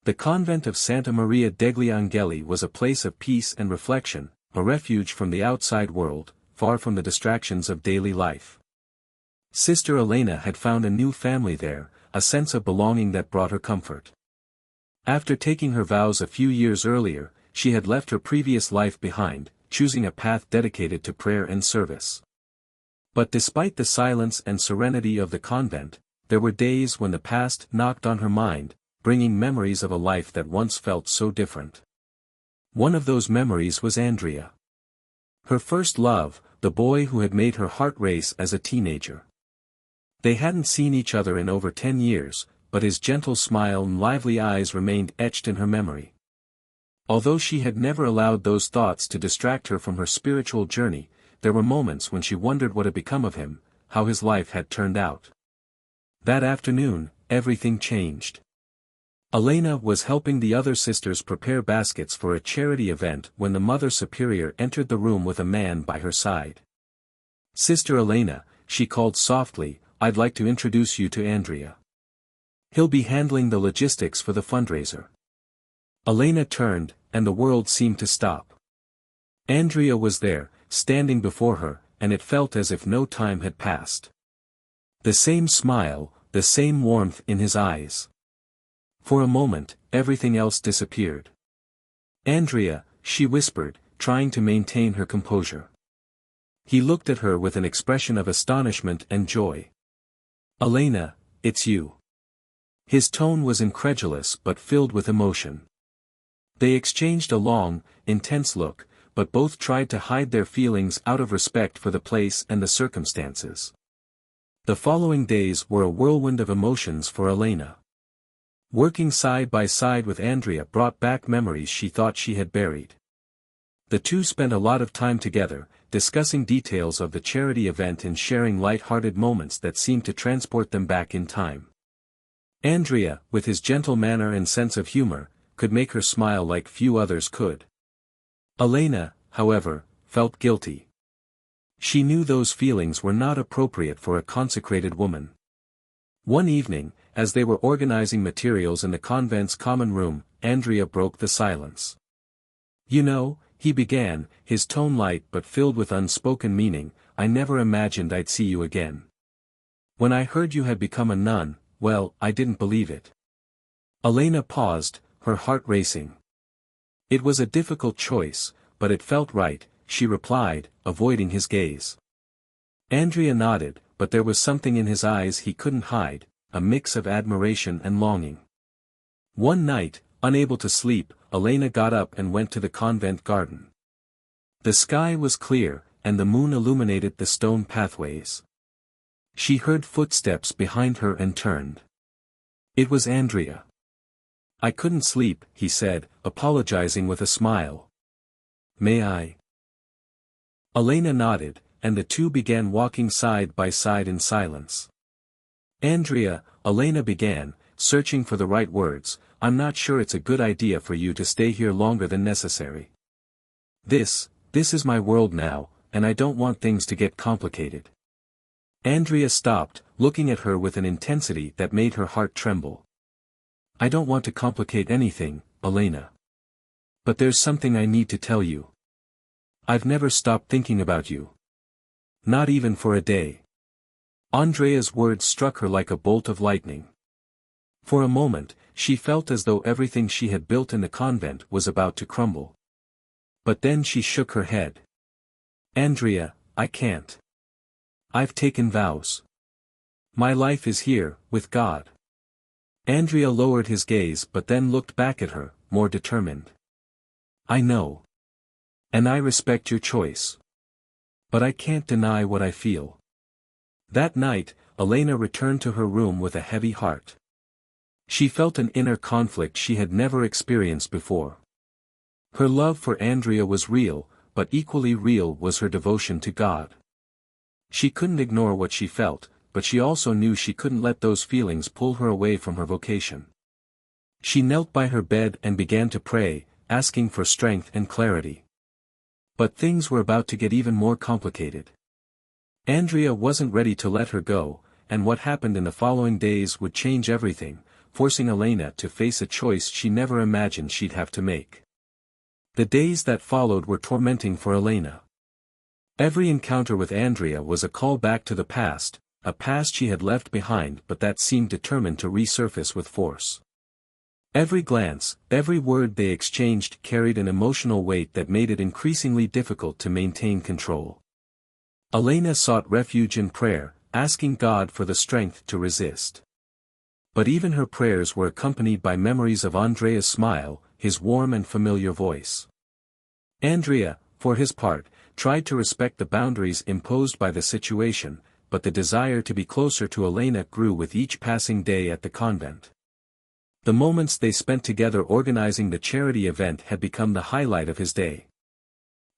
The convent of Santa Maria degli Angeli was a place of peace and reflection, a refuge from the outside world, far from the distractions of daily life. Sister Elena had found a new family there, a sense of belonging that brought her comfort. After taking her vows a few years earlier, she had left her previous life behind, choosing a path dedicated to prayer and service. But despite the silence and serenity of the convent, there were days when the past knocked on her mind, bringing memories of a life that once felt so different. One of those memories was Andrea. Her first love, the boy who had made her heart race as a teenager. They hadn't seen each other in over 10 years, but his gentle smile and lively eyes remained etched in her memory. Although she had never allowed those thoughts to distract her from her spiritual journey, there were moments when she wondered what had become of him, how his life had turned out. That afternoon, everything changed. Elena was helping the other sisters prepare baskets for a charity event when the Mother Superior entered the room with a man by her side. "Sister Elena," she called softly, "I'd like to introduce you to Andrea. He'll be handling the logistics for the fundraiser." Elena turned, and the world seemed to stop. Andrea was there, standing before her, and it felt as if no time had passed. The same smile, the same warmth in his eyes. For a moment, everything else disappeared. "Andrea," she whispered, trying to maintain her composure. He looked at her with an expression of astonishment and joy. "Elena, it's you." His tone was incredulous but filled with emotion. They exchanged a long, intense look, but both tried to hide their feelings out of respect for the place and the circumstances. The following days were a whirlwind of emotions for Elena. Working side by side with Andrea brought back memories she thought she had buried. The two spent a lot of time together, discussing details of the charity event and sharing light-hearted moments that seemed to transport them back in time. Andrea, with his gentle manner and sense of humor, could make her smile like few others could. Elena, however, felt guilty. She knew those feelings were not appropriate for a consecrated woman. One evening, as they were organizing materials in the convent's common room, Andrea broke the silence. "You know," he began, his tone light but filled with unspoken meaning, "I never imagined I'd see you again. When I heard you had become a nun, well, I didn't believe it." Elena paused, her heart racing. "It was a difficult choice, but it felt right," she replied, avoiding his gaze. Andrea nodded, but there was something in his eyes he couldn't hide, a mix of admiration and longing. One night, unable to sleep, Elena got up and went to the convent garden. The sky was clear, and the moon illuminated the stone pathways. She heard footsteps behind her and turned. It was Andrea. "I couldn't sleep," he said, apologizing with a smile. "May I?" Elena nodded, and the two began walking side by side in silence. "Andrea," Elena began, searching for the right words, "I'm not sure it's a good idea for you to stay here longer than necessary. This is my world now, and I don't want things to get complicated." Andrea stopped, looking at her with an intensity that made her heart tremble. "I don't want to complicate anything, Elena. But there's something I need to tell you. I've never stopped thinking about you. Not even for a day." Andrea's words struck her like a bolt of lightning. For a moment, she felt as though everything she had built in the convent was about to crumble. But then she shook her head. "Andrea, I can't. I've taken vows. My life is here, with God." Andrea lowered his gaze but then looked back at her, more determined. "I know. And I respect your choice. But I can't deny what I feel." That night, Elena returned to her room with a heavy heart. She felt an inner conflict she had never experienced before. Her love for Andrea was real, but equally real was her devotion to God. She couldn't ignore what she felt, but she also knew she couldn't let those feelings pull her away from her vocation. She knelt by her bed and began to pray, asking for strength and clarity. But things were about to get even more complicated. Andrea wasn't ready to let her go, and what happened in the following days would change everything, forcing Elena to face a choice she never imagined she'd have to make. The days that followed were tormenting for Elena. Every encounter with Andrea was a call back to the past, a past she had left behind but that seemed determined to resurface with force. Every glance, every word they exchanged carried an emotional weight that made it increasingly difficult to maintain control. Elena sought refuge in prayer, asking God for the strength to resist. But even her prayers were accompanied by memories of Andrea's smile, his warm and familiar voice. Andrea, for his part, tried to respect the boundaries imposed by the situation, but the desire to be closer to Elena grew with each passing day at the convent. The moments they spent together organizing the charity event had become the highlight of his day.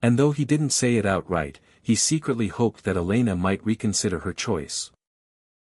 And though he didn't say it outright, he secretly hoped that Elena might reconsider her choice.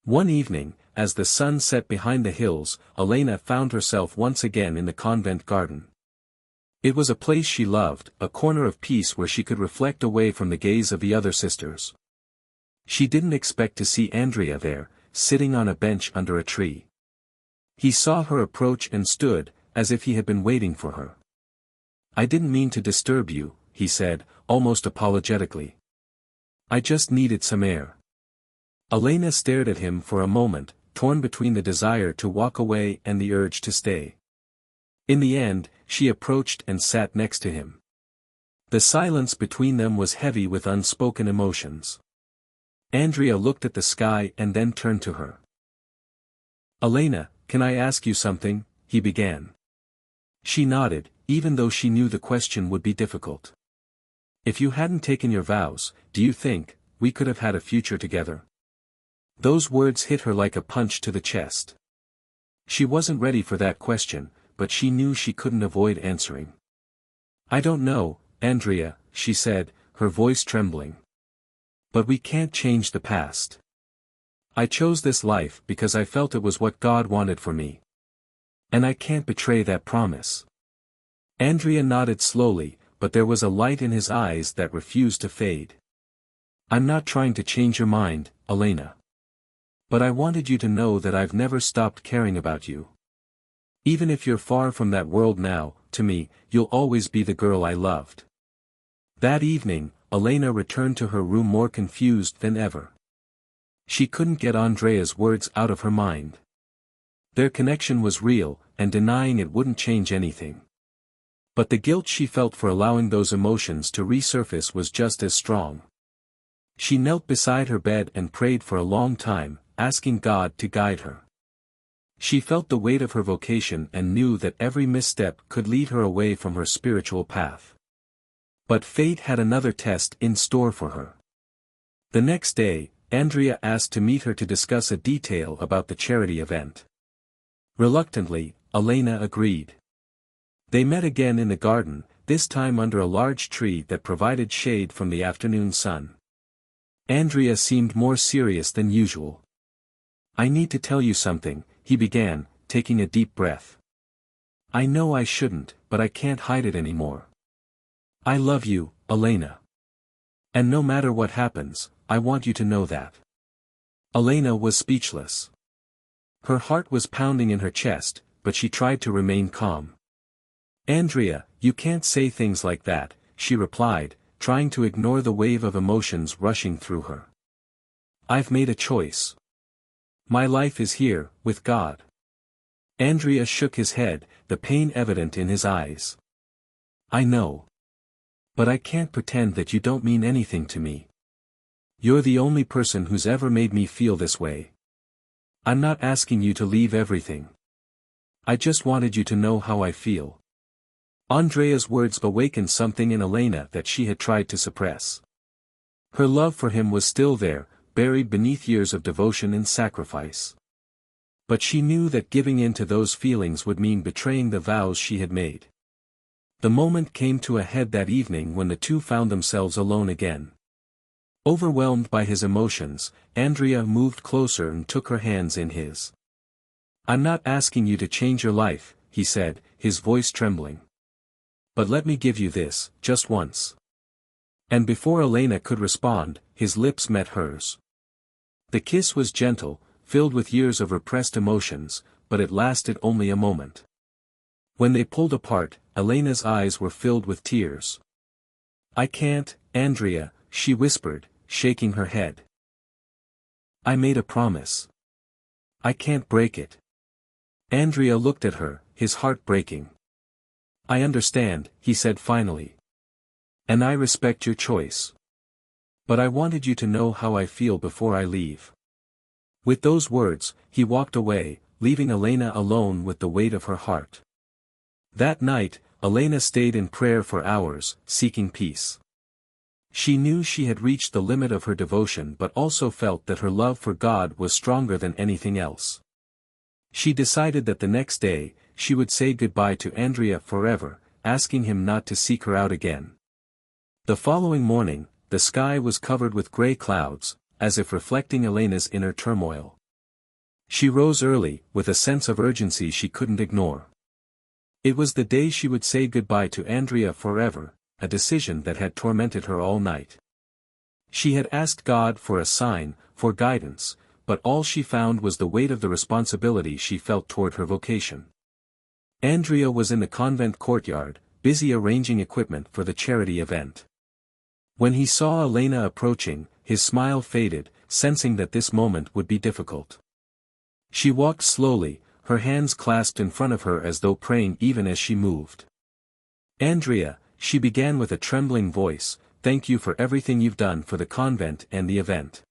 One evening, as the sun set behind the hills, Elena found herself once again in the convent garden. It was a place she loved, a corner of peace where she could reflect away from the gaze of the other sisters. She didn't expect to see Andrea there, sitting on a bench under a tree. He saw her approach and stood, as if he had been waiting for her. "I didn't mean to disturb you," he said, almost apologetically. "I just needed some air." Elena stared at him for a moment, torn between the desire to walk away and the urge to stay. In the end, she approached and sat next to him. The silence between them was heavy with unspoken emotions. Andrea looked at the sky and then turned to her. "Elena, can I ask you something?" he began. She nodded, even though she knew the question would be difficult. "If you hadn't taken your vows, do you think we could have had a future together?" Those words hit her like a punch to the chest. She wasn't ready for that question, but she knew she couldn't avoid answering. "I don't know, Andrea," she said, her voice trembling. "But we can't change the past. I chose this life because I felt it was what God wanted for me. And I can't betray that promise." Andrea nodded slowly, but there was a light in his eyes that refused to fade. "I'm not trying to change your mind, Elena. But I wanted you to know that I've never stopped caring about you. Even if you're far from that world now, to me, you'll always be the girl I loved." That evening, Elena returned to her room more confused than ever. She couldn't get Andrea's words out of her mind. Their connection was real, and denying it wouldn't change anything. But the guilt she felt for allowing those emotions to resurface was just as strong. She knelt beside her bed and prayed for a long time, asking God to guide her. She felt the weight of her vocation and knew that every misstep could lead her away from her spiritual path. But fate had another test in store for her. The next day, Andrea asked to meet her to discuss a detail about the charity event. Reluctantly, Elena agreed. They met again in the garden, this time under a large tree that provided shade from the afternoon sun. Andrea seemed more serious than usual. "I need to tell you something," he began, taking a deep breath. "I know I shouldn't, but I can't hide it anymore. I love you, Elena. And no matter what happens, I want you to know that." Elena was speechless. Her heart was pounding in her chest, but she tried to remain calm. "Andrea, you can't say things like that," she replied, trying to ignore the wave of emotions rushing through her. "I've made a choice. My life is here, with God." Andrea shook his head, the pain evident in his eyes. "I know. But I can't pretend that you don't mean anything to me. You're the only person who's ever made me feel this way. I'm not asking you to leave everything. I just wanted you to know how I feel." Andrea's words awakened something in Elena that she had tried to suppress. Her love for him was still there, buried beneath years of devotion and sacrifice. But she knew that giving in to those feelings would mean betraying the vows she had made. The moment came to a head that evening when the two found themselves alone again. Overwhelmed by his emotions, Andrea moved closer and took her hands in his. "I'm not asking you to change your life," he said, his voice trembling. "But let me give you this, just once." And before Elena could respond, his lips met hers. The kiss was gentle, filled with years of repressed emotions, but it lasted only a moment. When they pulled apart, Elena's eyes were filled with tears. "I can't, Andrea," she whispered, shaking her head. "I made a promise. I can't break it." Andrea looked at her, his heart breaking. "I understand," he said finally. "And I respect your choice. But I wanted you to know how I feel before I leave." With those words, he walked away, leaving Elena alone with the weight of her heart. That night, Elena stayed in prayer for hours, seeking peace. She knew she had reached the limit of her devotion but also felt that her love for God was stronger than anything else. She decided that the next day, she would say goodbye to Andrea forever, asking him not to seek her out again. The following morning, the sky was covered with gray clouds, as if reflecting Elena's inner turmoil. She rose early, with a sense of urgency she couldn't ignore. It was the day she would say goodbye to Andrea forever, a decision that had tormented her all night. She had asked God for a sign, for guidance, but all she found was the weight of the responsibility she felt toward her vocation. Andrea was in the convent courtyard, busy arranging equipment for the charity event. When he saw Elena approaching, his smile faded, sensing that this moment would be difficult. She walked slowly, her hands clasped in front of her as though praying even as she moved. "Andrea," she began with a trembling voice, "thank you for everything you've done for the convent and the event.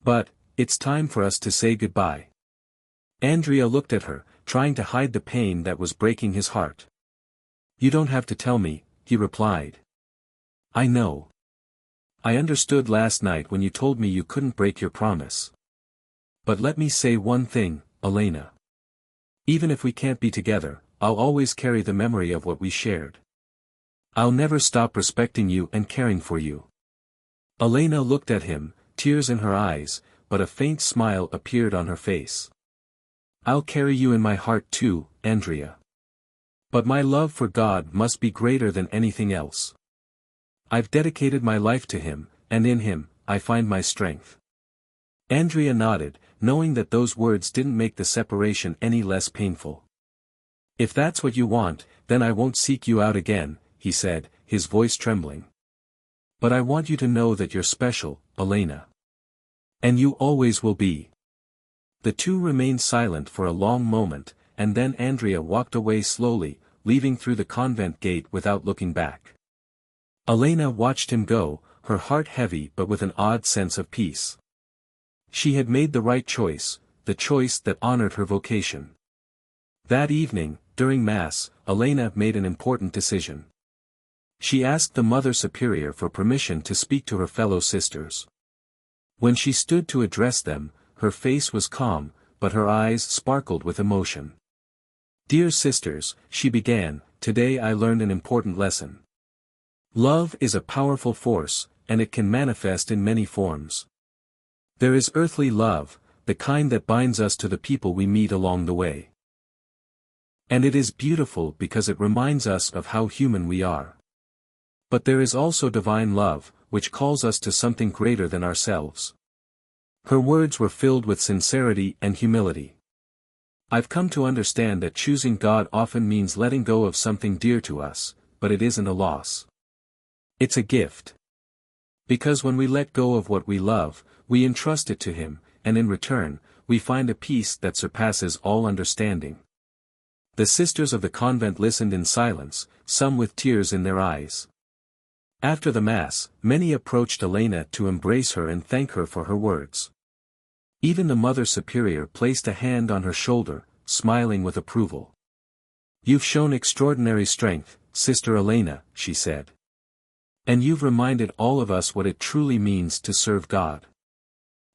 But, it's time for us to say goodbye." Andrea looked at her, trying to hide the pain that was breaking his heart. "You don't have to tell me," he replied. "I know. I understood last night when you told me you couldn't break your promise. But let me say one thing, Elena. Even if we can't be together, I'll always carry the memory of what we shared. I'll never stop respecting you and caring for you." Elena looked at him, tears in her eyes, but a faint smile appeared on her face. "I'll carry you in my heart too, Andrea. But my love for God must be greater than anything else. I've dedicated my life to Him, and in Him, I find my strength." Andrea nodded, knowing that those words didn't make the separation any less painful. "If that's what you want, then I won't seek you out again," he said, his voice trembling. "But I want you to know that you're special, Elena. And you always will be." The two remained silent for a long moment, and then Andrea walked away slowly, leaving through the convent gate without looking back. Elena watched him go, her heart heavy but with an odd sense of peace. She had made the right choice, the choice that honored her vocation. That evening, during Mass, Elena made an important decision. She asked the Mother Superior for permission to speak to her fellow sisters. When she stood to address them, her face was calm, but her eyes sparkled with emotion. "Dear sisters," she began, "today I learned an important lesson. Love is a powerful force, and it can manifest in many forms. There is earthly love, the kind that binds us to the people we meet along the way. And it is beautiful because it reminds us of how human we are. But there is also divine love, which calls us to something greater than ourselves." Her words were filled with sincerity and humility. "I've come to understand that choosing God often means letting go of something dear to us, but it isn't a loss. It's a gift. Because when we let go of what we love, we entrust it to Him, and in return, we find a peace that surpasses all understanding." The sisters of the convent listened in silence, some with tears in their eyes. After the Mass, many approached Elena to embrace her and thank her for her words. Even the Mother Superior placed a hand on her shoulder, smiling with approval. "You've shown extraordinary strength, Sister Elena," she said. "And you've reminded all of us what it truly means to serve God."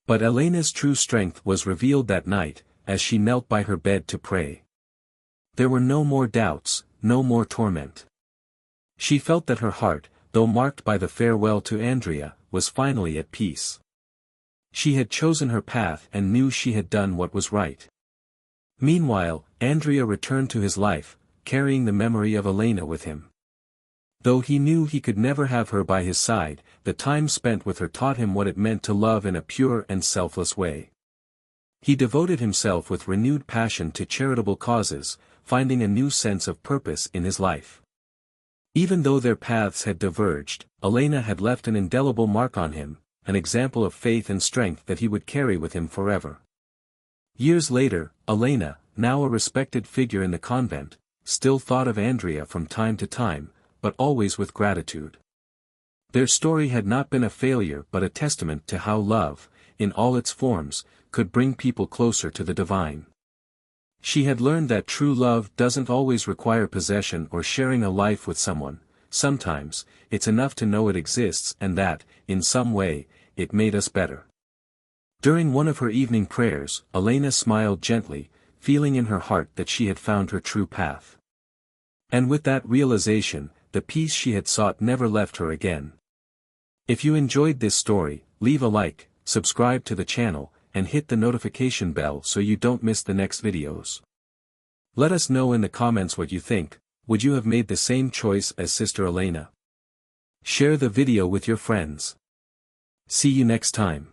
But Elena's true strength was revealed that night, as she knelt by her bed to pray. There were no more doubts, no more torment. She felt that her heart, though marked by the farewell to Andrea, was finally at peace. She had chosen her path and knew she had done what was right. Meanwhile, Andrea returned to his life, carrying the memory of Elena with him. Though he knew he could never have her by his side, the time spent with her taught him what it meant to love in a pure and selfless way. He devoted himself with renewed passion to charitable causes, finding a new sense of purpose in his life. Even though their paths had diverged, Elena had left an indelible mark on him, an example of faith and strength that he would carry with him forever. Years later, Elena, now a respected figure in the convent, still thought of Andrea from time to time, but always with gratitude. Their story had not been a failure but a testament to how love, in all its forms, could bring people closer to the divine. She had learned that true love doesn't always require possession or sharing a life with someone. Sometimes, it's enough to know it exists and that, in some way, it made us better. During one of her evening prayers, Elena smiled gently, feeling in her heart that she had found her true path. And with that realization, the peace she had sought never left her again. If you enjoyed this story, leave a like, subscribe to the channel, and hit the notification bell so you don't miss the next videos. Let us know in the comments what you think. Would you have made the same choice as Sister Elena? Share the video with your friends. See you next time.